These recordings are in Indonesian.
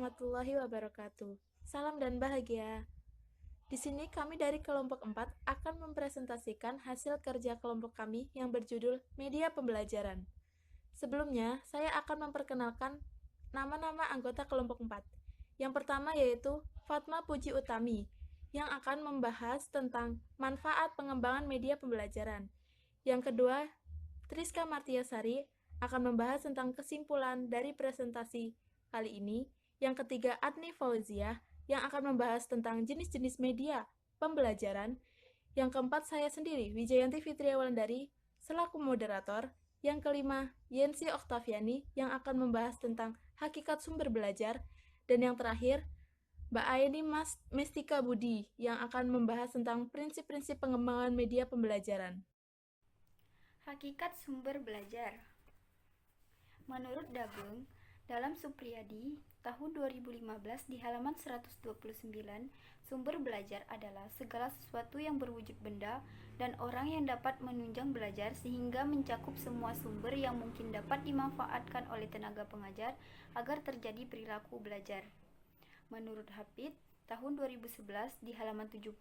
warahmatullahi wabarakatuh. Salam dan bahagia. Di sini kami dari kelompok 4 akan mempresentasikan hasil kerja kelompok kami yang berjudul Media Pembelajaran. Sebelumnya, saya akan memperkenalkan nama-nama anggota kelompok 4. Yang pertama yaitu Fatma Puji Utami, yang akan membahas tentang manfaat pengembangan media pembelajaran. Yang kedua, Triska Martiasari akan membahas tentang kesimpulan dari presentasi kali ini. Yang ketiga, Adni Fauziah yang akan membahas tentang jenis-jenis media pembelajaran. Yang keempat, saya sendiri, Wijayanti Fitriawandari, selaku moderator. Yang kelima, Yensi Oktaviani yang akan membahas tentang hakikat sumber belajar. Dan yang terakhir, Mbak Aini Mestika Budi yang akan membahas tentang prinsip-prinsip pengembangan media pembelajaran. Hakikat sumber belajar. Menurut Dageng, dalam Supriyadi, tahun 2015 di halaman 129, sumber belajar adalah segala sesuatu yang berwujud benda dan orang yang dapat menunjang belajar sehingga mencakup semua sumber yang mungkin dapat dimanfaatkan oleh tenaga pengajar agar terjadi perilaku belajar. Menurut Hafid, tahun 2011 di halaman 70,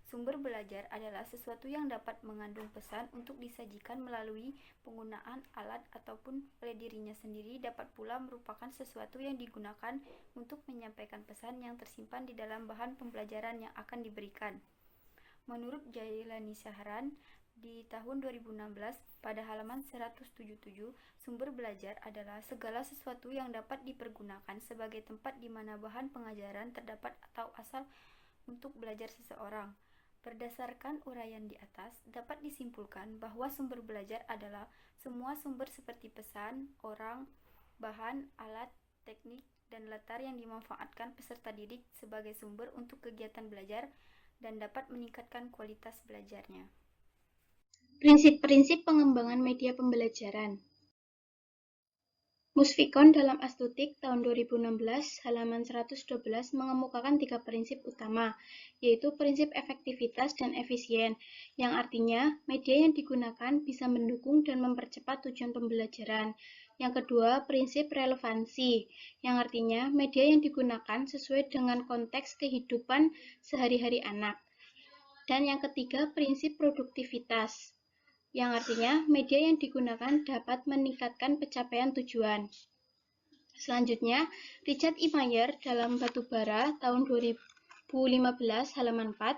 sumber belajar adalah sesuatu yang dapat mengandung pesan untuk disajikan melalui penggunaan alat ataupun oleh dirinya sendiri, dapat pula merupakan sesuatu yang digunakan untuk menyampaikan pesan yang tersimpan di dalam bahan pembelajaran yang akan diberikan. Menurut Jailani Syahran, di tahun 2016 pada halaman 177, sumber belajar adalah segala sesuatu yang dapat dipergunakan sebagai tempat di mana bahan pengajaran terdapat atau asal untuk belajar seseorang. Berdasarkan uraian di atas, dapat disimpulkan bahwa sumber belajar adalah semua sumber seperti pesan, orang, bahan, alat, teknik, dan latar yang dimanfaatkan peserta didik sebagai sumber untuk kegiatan belajar dan dapat meningkatkan kualitas belajarnya. Prinsip-prinsip pengembangan media pembelajaran. Musfikon dalam Astutik tahun 2016 halaman 112 mengemukakan 3 prinsip utama, yaitu prinsip efektivitas dan efisien, yang artinya media yang digunakan bisa mendukung dan mempercepat tujuan pembelajaran. Yang kedua, prinsip relevansi, yang artinya media yang digunakan sesuai dengan konteks kehidupan sehari-hari anak. Dan yang ketiga, prinsip produktivitas, yang artinya media yang digunakan dapat meningkatkan pencapaian tujuan. Selanjutnya, Richard E. Mayer dalam Batubara tahun 2015 halaman 4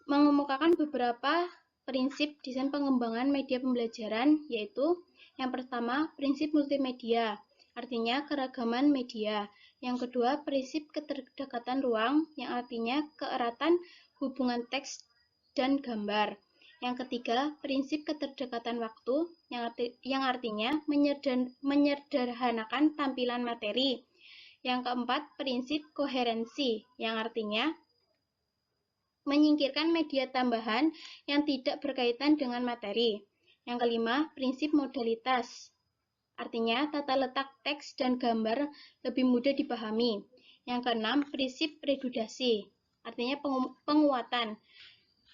mengemukakan beberapa prinsip desain pengembangan media pembelajaran, yaitu yang pertama, prinsip multimedia, artinya keragaman media. Yang kedua, prinsip keterdekatan ruang, yang artinya keeratan hubungan teks dan gambar. Yang ketiga, prinsip keterdekatan waktu, yang artinya menyederhanakan tampilan materi. Yang keempat, prinsip koherensi, yang artinya menyingkirkan media tambahan yang tidak berkaitan dengan materi. Yang kelima, prinsip modalitas, artinya tata letak teks dan gambar lebih mudah dipahami. Yang keenam, prinsip redundasi, artinya penguatan.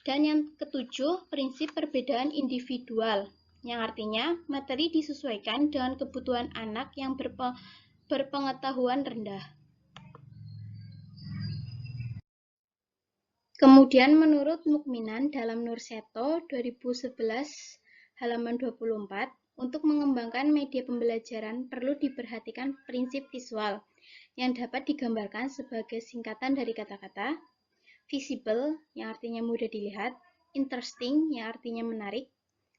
Dan yang ketujuh, prinsip perbedaan individual, yang artinya materi disesuaikan dengan kebutuhan anak yang berpengetahuan rendah. Kemudian menurut Mukminan dalam Nurseto 2011 halaman 24, untuk mengembangkan media pembelajaran perlu diperhatikan prinsip visual, yang dapat digambarkan sebagai singkatan dari kata-kata visible, yang artinya mudah dilihat, interesting, yang artinya menarik,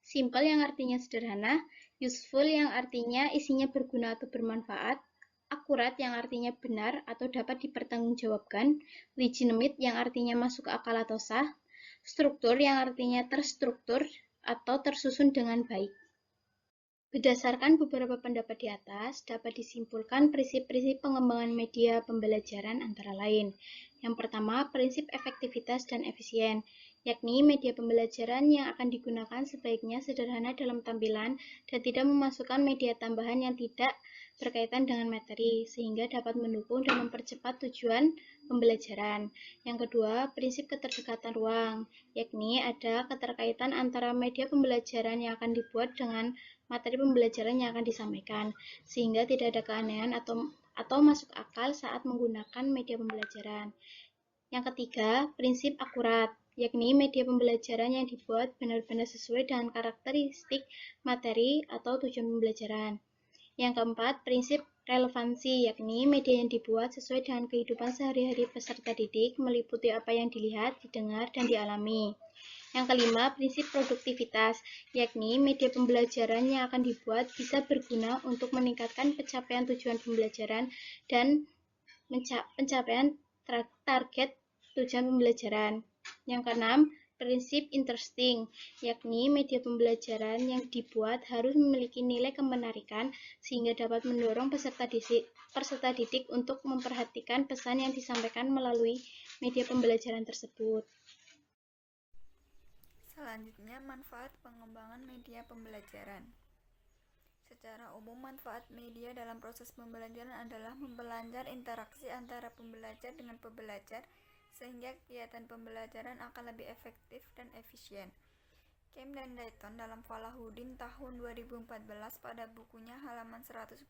simple, yang artinya sederhana, useful, yang artinya isinya berguna atau bermanfaat, akurat, yang artinya benar atau dapat dipertanggungjawabkan, legitimate, yang artinya masuk akal atau sah, struktur, yang artinya terstruktur atau tersusun dengan baik. Berdasarkan beberapa pendapat di atas, dapat disimpulkan prinsip-prinsip pengembangan media pembelajaran antara lain. Yang pertama, prinsip efektivitas dan efisien, yakni media pembelajaran yang akan digunakan sebaiknya sederhana dalam tampilan dan tidak memasukkan media tambahan yang tidak berkaitan dengan materi, sehingga dapat mendukung dan mempercepat tujuan pembelajaran. Yang kedua, prinsip keterdekatan ruang, yakni ada keterkaitan antara media pembelajaran yang akan dibuat dengan materi pembelajaran yang akan disampaikan, sehingga tidak ada keanehan atau masuk akal saat menggunakan media pembelajaran. Yang ketiga, prinsip akurat, yakni media pembelajaran yang dibuat benar-benar sesuai dengan karakteristik materi atau tujuan pembelajaran. Yang keempat, prinsip relevansi, yakni media yang dibuat sesuai dengan kehidupan sehari-hari peserta didik, meliputi apa yang dilihat, didengar, dan dialami. Yang kelima, prinsip produktivitas, yakni media pembelajaran yang akan dibuat bisa berguna untuk meningkatkan pencapaian tujuan pembelajaran dan pencapaian target tujuan pembelajaran. Yang keenam, prinsip interesting, yakni media pembelajaran yang dibuat harus memiliki nilai kemenarikan sehingga dapat mendorong peserta didik untuk memperhatikan pesan yang disampaikan melalui media pembelajaran tersebut. Selanjutnya, manfaat pengembangan media pembelajaran. Secara umum, manfaat media dalam proses pembelajaran adalah memperlancar interaksi antara pembelajar dengan pembelajar sehingga kegiatan pembelajaran akan lebih efektif dan efisien. Kem dan Dayton dalam Falahuddin tahun 2014 pada bukunya halaman 114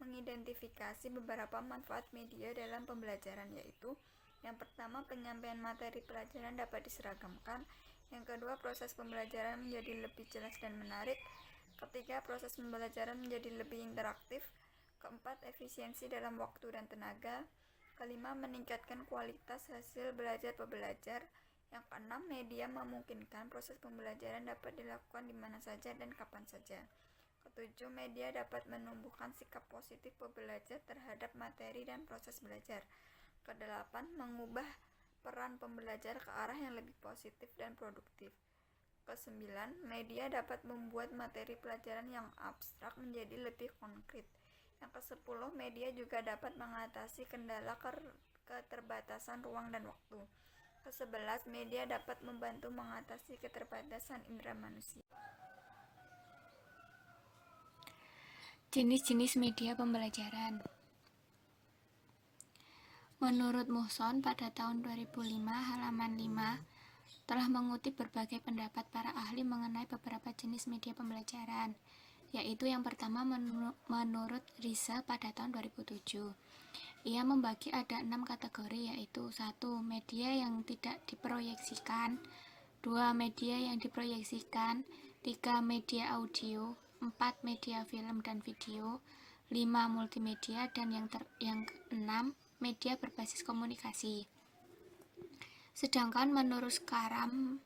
mengidentifikasi beberapa manfaat media dalam pembelajaran, yaitu yang pertama, penyampaian materi pelajaran dapat diseragamkan. Yang kedua, proses pembelajaran menjadi lebih jelas dan menarik. Ketiga, proses pembelajaran menjadi lebih interaktif. Keempat, efisiensi dalam waktu dan tenaga. Kelima, meningkatkan kualitas hasil belajar pembelajar. Yang keenam, media memungkinkan proses pembelajaran dapat dilakukan di mana saja dan kapan saja. Ketujuh, media dapat menumbuhkan sikap positif pembelajar terhadap materi dan proses belajar. Kedelapan, mengubah peran pembelajar ke arah yang lebih positif dan produktif. Kesembilan, media dapat membuat materi pelajaran yang abstrak menjadi lebih konkret. Yang kesepuluh, media juga dapat mengatasi kendala keterbatasan ruang dan waktu. Kesebelas, media dapat membantu mengatasi keterbatasan indera manusia. Jenis-jenis media pembelajaran. Menurut Muhson pada tahun 2005 halaman 5 telah mengutip berbagai pendapat para ahli mengenai beberapa jenis media pembelajaran, yaitu yang pertama menurut Riese pada tahun 2007. Ia membagi ada 6 kategori, yaitu 1. Media yang tidak diproyeksikan, 2. Media yang diproyeksikan, 3. Media audio, 4. Media film dan video, 5. Multimedia, dan yang ke-6 media berbasis komunikasi. Sedangkan menurut Skaram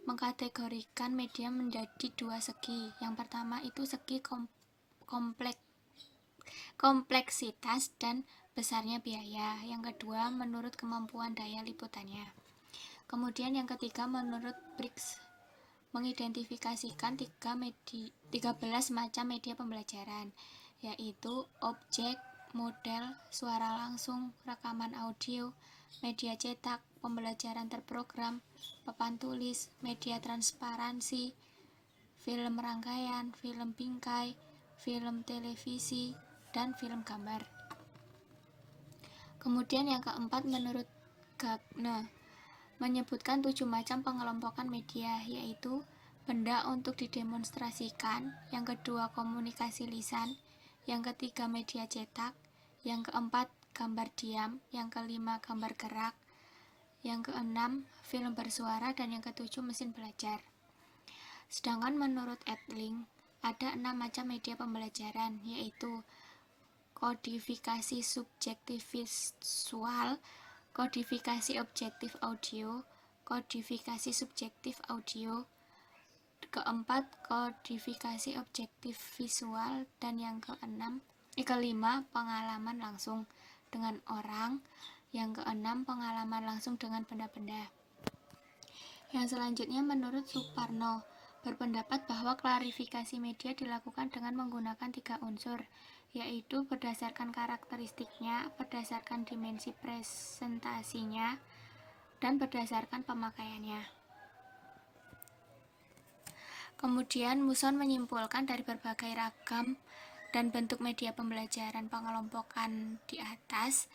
mengkategorikan media menjadi 2 segi. Yang pertama itu segi kompleksitas dan besarnya biaya. Yang kedua menurut kemampuan daya liputannya. Kemudian yang ketiga menurut Briggs mengidentifikasikan 13 macam media pembelajaran, yaitu objek, model, suara langsung, rekaman audio, media cetak, pembelajaran terprogram, papan tulis, media transparansi, film rangkaian, film bingkai, film televisi, dan film gambar. Kemudian yang keempat menurut Gagne menyebutkan 7 macam pengelompokan media, yaitu benda untuk didemonstrasikan, yang kedua komunikasi lisan, yang ketiga media cetak, yang keempat gambar diam, yang kelima gambar gerak, yang keenam film bersuara, dan yang ketujuh mesin belajar. Sedangkan menurut Edling ada 6 macam media pembelajaran, yaitu kodifikasi subjektif visual, kodifikasi objektif audio, kodifikasi subjektif audio, keempat kodifikasi objektif visual, dan yang kelima pengalaman langsung dengan orang, yang keenam pengalaman langsung dengan benda-benda. Yang selanjutnya menurut Suparno berpendapat bahwa klarifikasi media dilakukan dengan menggunakan 3 unsur, yaitu berdasarkan karakteristiknya, berdasarkan dimensi presentasinya, dan berdasarkan pemakaiannya. Kemudian Muhson menyimpulkan dari berbagai ragam dan bentuk media pembelajaran pengelompokan di atas,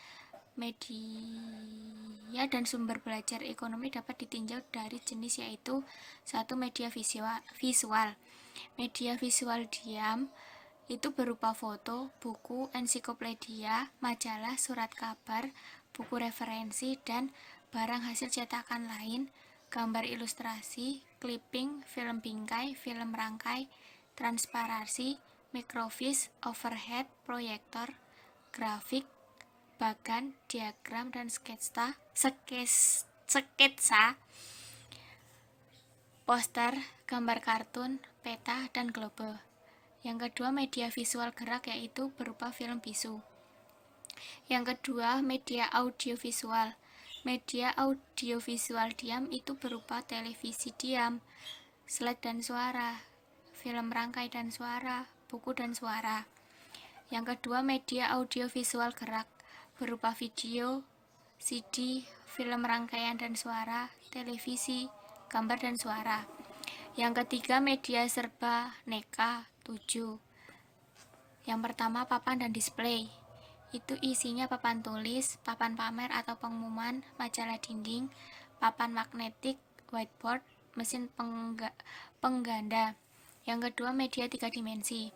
media dan sumber belajar ekonomi dapat ditinjau dari jenis, yaitu 1. Media visual. Media visual diam Itu berupa foto, buku, ensiklopedia, majalah, surat kabar, buku referensi, dan barang hasil cetakan lain, gambar ilustrasi, clipping, film bingkai, film rangkai, transparansi, microfiche, overhead, proyektor, grafik, bagan, diagram, dan sketsa, poster, gambar kartun, peta, dan globe. Yang kedua, media visual gerak, yaitu berupa film bisu. Yang kedua, media audiovisual. Media audiovisual diam itu berupa televisi diam, slide dan suara, film rangkai dan suara, buku dan suara. Yang kedua, media audiovisual gerak, berupa video, CD, film rangkaian dan suara, televisi, gambar dan suara. Yang ketiga, media serba neka 7. Yang pertama, papan dan display. Itu isinya papan tulis, papan pamer atau pengumuman, majalah dinding, papan magnetik, whiteboard, mesin pengganda. Yang kedua, media 3 dimensi,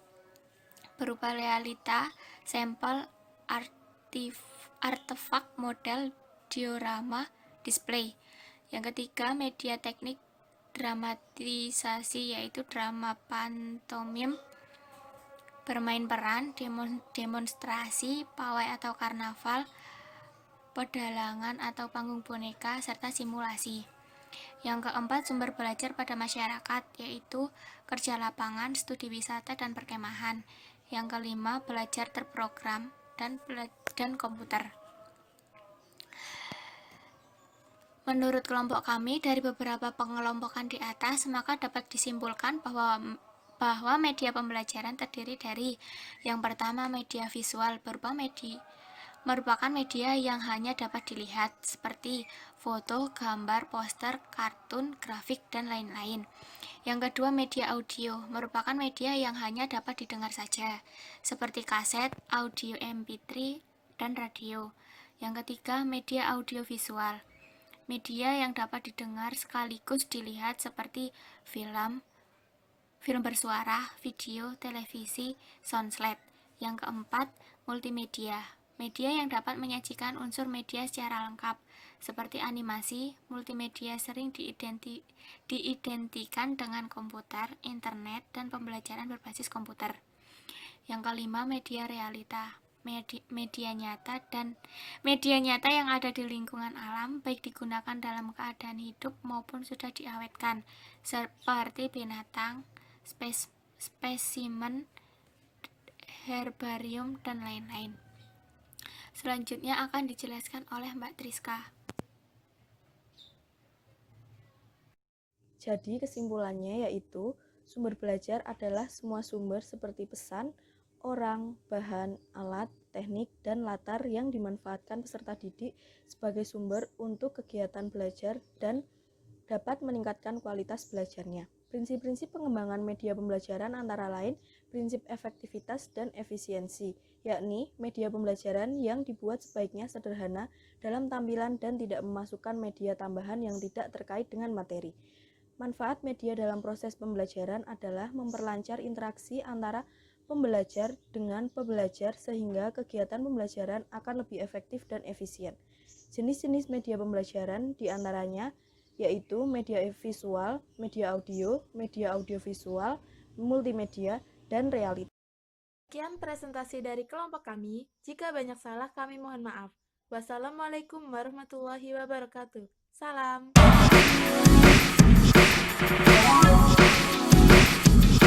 berupa realita, sampel, artefak, model, diorama, display. Yang ketiga, media teknik dramatisasi, yaitu drama pantomim, bermain peran, demonstrasi, pawai atau karnaval, pedalangan atau panggung boneka, serta simulasi. Yang keempat, sumber belajar pada masyarakat, yaitu kerja lapangan, studi wisata, dan perkemahan. Yang kelima, belajar terprogram dan komputer. Menurut kelompok kami, dari beberapa pengelompokan di atas, maka dapat disimpulkan bahwa media pembelajaran terdiri dari yang pertama, media visual merupakan media yang hanya dapat dilihat, seperti foto, gambar, poster, kartun, grafik, dan lain-lain. Yang kedua, media audio merupakan media yang hanya dapat didengar saja, seperti kaset, audio MP3, dan radio. Yang ketiga, media audiovisual, media yang dapat didengar sekaligus dilihat, seperti film bersuara, video, televisi, soundslide. Yang keempat, multimedia, media yang dapat menyajikan unsur media secara lengkap, seperti animasi. Multimedia sering diidentikan dengan komputer, internet, dan pembelajaran berbasis komputer. Yang kelima, media realita, media nyata yang ada di lingkungan alam, baik digunakan dalam keadaan hidup maupun sudah diawetkan, seperti binatang, spesimen, herbarium, dan lain-lain. Selanjutnya akan dijelaskan oleh Mbak Triska. Jadi kesimpulannya yaitu sumber belajar adalah semua sumber seperti pesan, orang, bahan, alat, teknik, dan latar yang dimanfaatkan peserta didik sebagai sumber untuk kegiatan belajar dan dapat meningkatkan kualitas belajarnya. Prinsip-prinsip pengembangan media pembelajaran antara lain prinsip efektivitas dan efisiensi, yakni media pembelajaran yang dibuat sebaiknya sederhana dalam tampilan dan tidak memasukkan media tambahan yang tidak terkait dengan materi. Manfaat media dalam proses pembelajaran adalah memperlancar interaksi antara pembelajar dengan pembelajar sehingga kegiatan pembelajaran akan lebih efektif dan efisien. Jenis-jenis media pembelajaran diantaranya yaitu media visual, media audiovisual, multimedia, dan realita. Sekian presentasi dari kelompok kami. Jika banyak salah, kami mohon maaf. Wassalamualaikum warahmatullahi wabarakatuh. Salam.